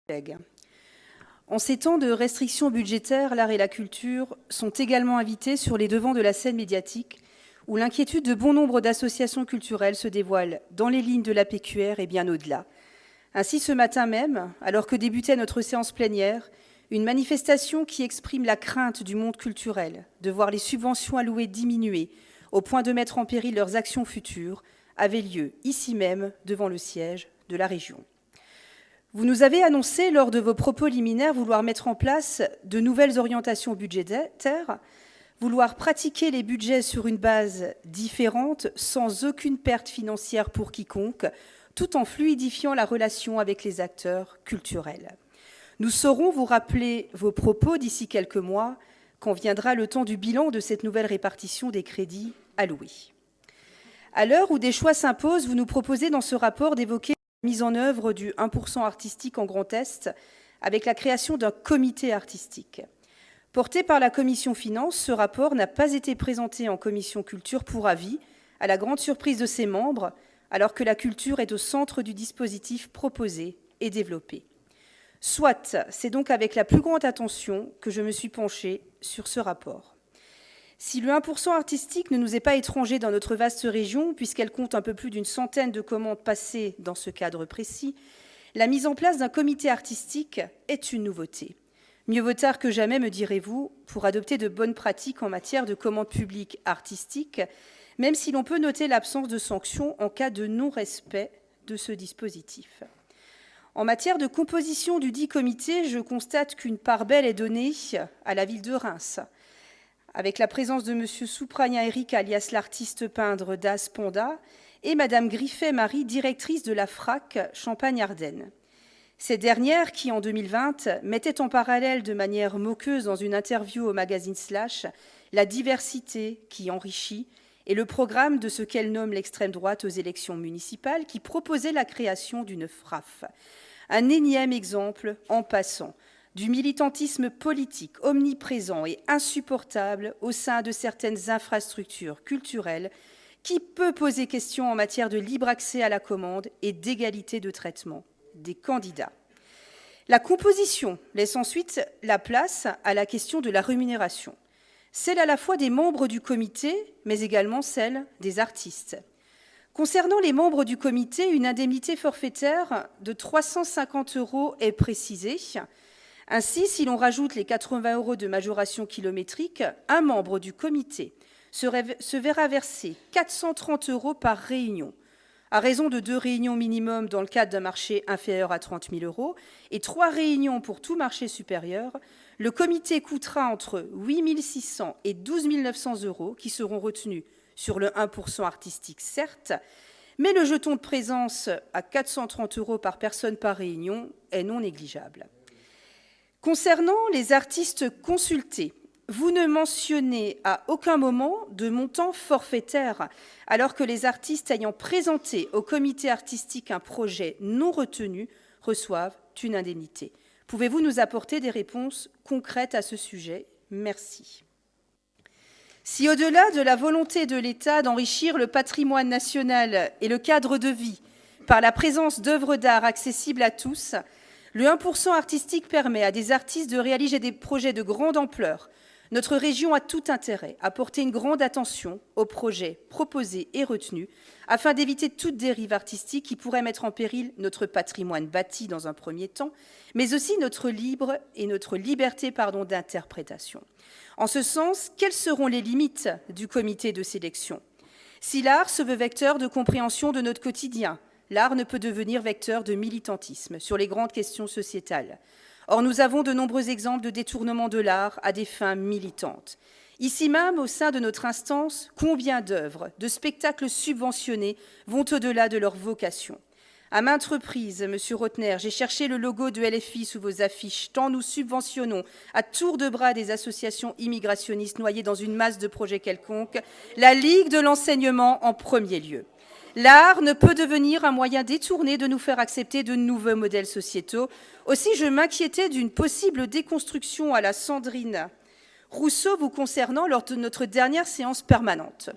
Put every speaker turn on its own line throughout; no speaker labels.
collègues. En ces temps de restrictions budgétaires, l'art et la culture sont également invités sur les devants de la scène médiatique, où l'inquiétude de bon nombre d'associations culturelles se dévoile dans les lignes de la PQR et bien au-delà. Ainsi, ce matin même, alors que débutait notre séance plénière, une manifestation qui exprime la crainte du monde culturel de voir les subventions allouées diminuer au point de mettre en péril leurs actions futures avait lieu ici même, devant le siège de la région. Vous nous avez annoncé lors de vos propos liminaires vouloir mettre en place de nouvelles orientations budgétaires, vouloir pratiquer les budgets sur une base différente, sans aucune perte financière pour quiconque, tout en fluidifiant la relation avec les acteurs culturels. Nous saurons vous rappeler vos propos d'ici quelques mois, quand viendra le temps du bilan de cette nouvelle répartition des crédits alloués. À l'heure où des choix s'imposent, vous nous proposez dans ce rapport d'évoquer la mise en œuvre du 1% artistique en Grand Est avec la création d'un comité artistique. Porté par la Commission Finances, ce rapport n'a pas été présenté en Commission Culture pour avis, à la grande surprise de ses membres, alors que la culture est au centre du dispositif proposé et développé. Soit, c'est donc avec la plus grande attention que je me suis penchée sur ce rapport. Si le 1% artistique ne nous est pas étranger dans notre vaste région, puisqu'elle compte un peu plus d'une centaine de commandes passées dans ce cadre précis, la mise en place d'un comité artistique est une nouveauté. Mieux vaut tard que jamais, me direz-vous, pour adopter de bonnes pratiques en matière de commandes publiques artistiques, même si l'on peut noter l'absence de sanctions en cas de non-respect de ce dispositif. En matière de composition du dit comité, je constate qu'une part belle est donnée à la ville de Reims, avec la présence de M. Soupragna Eric, alias l'artiste peintre Das Panda, et Mme Griffet-Marie, directrice de la FRAC Champagne-Ardenne. Cette dernière, qui en 2020 mettait en parallèle de manière moqueuse dans une interview au magazine Slash la diversité qui enrichit et le programme de ce qu'elle nomme l'extrême droite aux élections municipales, qui proposait la création d'une FRAF. Un énième exemple, en passant, du militantisme politique omniprésent et insupportable au sein de certaines infrastructures culturelles qui peut poser question en matière de libre accès à la commande et d'égalité de traitement des candidats. La composition laisse ensuite la place à la question de la rémunération, celle à la fois des membres du comité, mais également celle des artistes. Concernant les membres du comité, une indemnité forfaitaire de 350 € est précisée. Ainsi, si l'on rajoute les 80 € de majoration kilométrique, un membre du comité se verra verser 430 € par réunion, à raison de 2 réunions minimum dans le cadre d'un marché inférieur à 30 000 € et 3 réunions pour tout marché supérieur. Le comité coûtera entre 8 600 et 12 900 € qui seront retenus sur le 1% artistique, certes, mais le jeton de présence à 430 € par personne par réunion est non négligeable. Concernant les artistes consultés, vous ne mentionnez à aucun moment de montant forfaitaire, alors que les artistes ayant présenté au comité artistique un projet non retenu reçoivent une indemnité. Pouvez-vous nous apporter des réponses concrètes à ce sujet? Merci. Si au-delà de la volonté de l'État d'enrichir le patrimoine national et le cadre de vie par la présence d'œuvres d'art accessibles à tous, le 1% artistique permet à des artistes de réaliser des projets de grande ampleur, notre région a tout intérêt à porter une grande attention aux projets proposés et retenus afin d'éviter toute dérive artistique qui pourrait mettre en péril notre patrimoine bâti dans un premier temps, mais aussi notre liberté d'interprétation. En ce sens, quelles seront les limites du comité de sélection? Si l'art se veut vecteur de compréhension de notre quotidien, l'art ne peut devenir vecteur de militantisme sur les grandes questions sociétales. Or, nous avons de nombreux exemples de détournement de l'art à des fins militantes. Ici même, au sein de notre instance, combien d'œuvres, de spectacles subventionnés vont au-delà de leur vocation? À maintes reprises, Monsieur Rotner, j'ai cherché le logo de LFI sous vos affiches, tant nous subventionnons à tour de bras des associations immigrationnistes noyées dans une masse de projets quelconques, la Ligue de l'enseignement en premier lieu. L'art ne peut devenir un moyen détourné de nous faire accepter de nouveaux modèles sociétaux. Aussi, je m'inquiétais d'une possible déconstruction à la Sandrine Rousseau vous concernant lors de notre dernière séance permanente.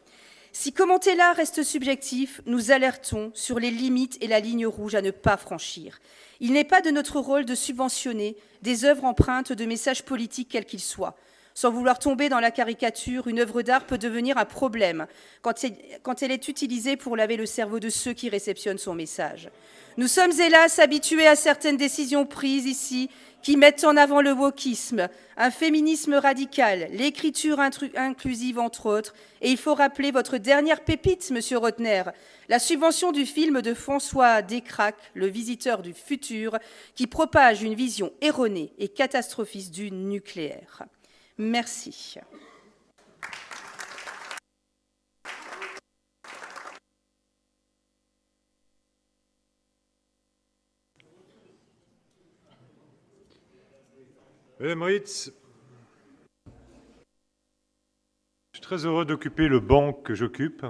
Si commenter l'art reste subjectif, nous alertons sur les limites et la ligne rouge à ne pas franchir. Il n'est pas de notre rôle de subventionner des œuvres empreintes de messages politiques quels qu'ils soient. Sans vouloir tomber dans la caricature, une œuvre d'art peut devenir un problème quand elle est utilisée pour laver le cerveau de ceux qui réceptionnent son message. Nous sommes hélas habitués à certaines décisions prises ici qui mettent en avant le wokisme, un féminisme radical, l'écriture inclusive entre autres. Et il faut rappeler votre dernière pépite, Monsieur Rotner, la subvention du film de François Descraques, Le Visiteur du futur, qui propage une vision erronée et catastrophiste du nucléaire. Merci.
Madame Ritz, je suis très heureux d'occuper le banc que j'occupe.